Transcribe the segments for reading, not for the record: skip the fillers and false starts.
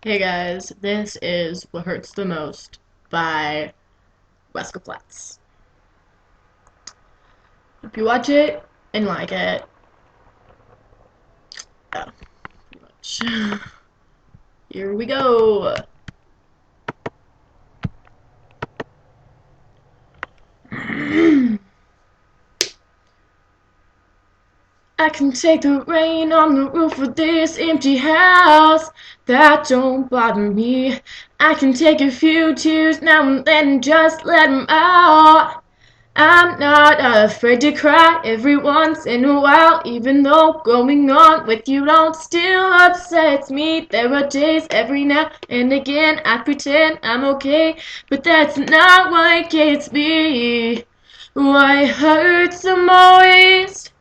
Hey guys, this is What Hurts the Most by Wesker Flats. If you watch it and like it, yeah, pretty much. Here we go. I can take the rain on the roof of this empty house. That don't bother me. I can take a few tears now and then and just let them out. I'm not afraid to cry every once in a while, even though going on with you don't still upsets me. There are days every now and again I pretend I'm okay, but that's not what gets me. What hurts the most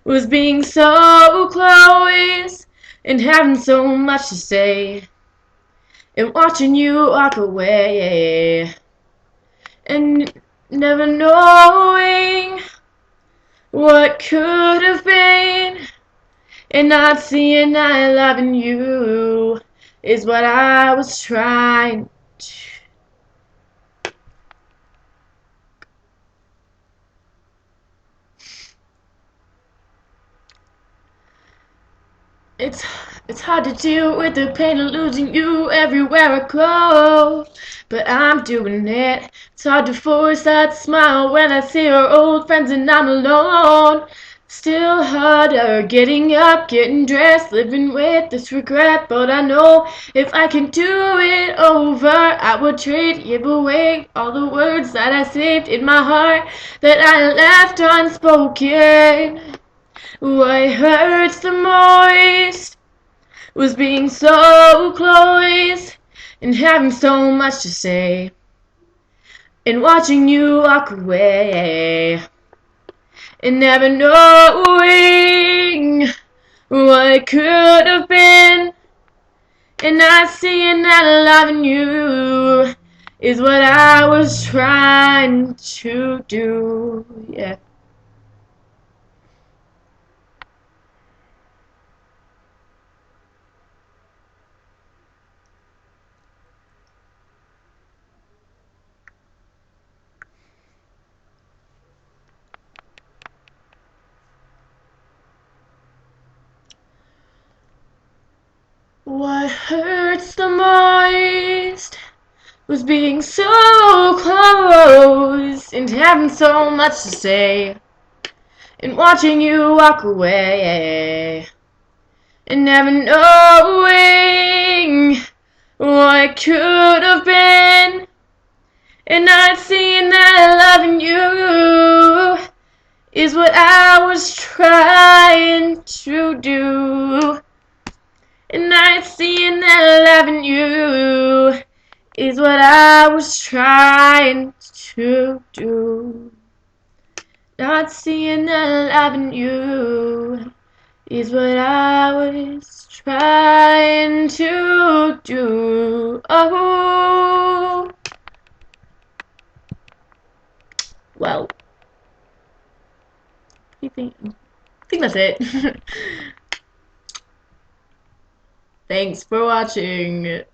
was being so close and having so much to say and watching you walk away and never knowing what could have been, and not seeing I loving you is what I was trying to. It's hard to deal with the pain of losing you everywhere I go, but I'm doing it. It's hard to force that smile when I see our old friends and I'm alone. Still harder getting up, getting dressed, living with this regret. But I know if I can do it over, I would trade, give away all the words that I saved in my heart that I left unspoken. What hurts the most was being so close and having so much to say and watching you walk away and never knowing what could have been, and not seeing that loving you is what I was trying to do. Yeah. What hurts the most was being so close and having so much to say and watching you walk away and never knowing what could have been, and not seeing that loving you is what I was trying to do, and not seeing that loving you is what I was trying to do. Not seeing that loving you is what I was trying to do. Oh, well, I think that's it. Thanks for watching.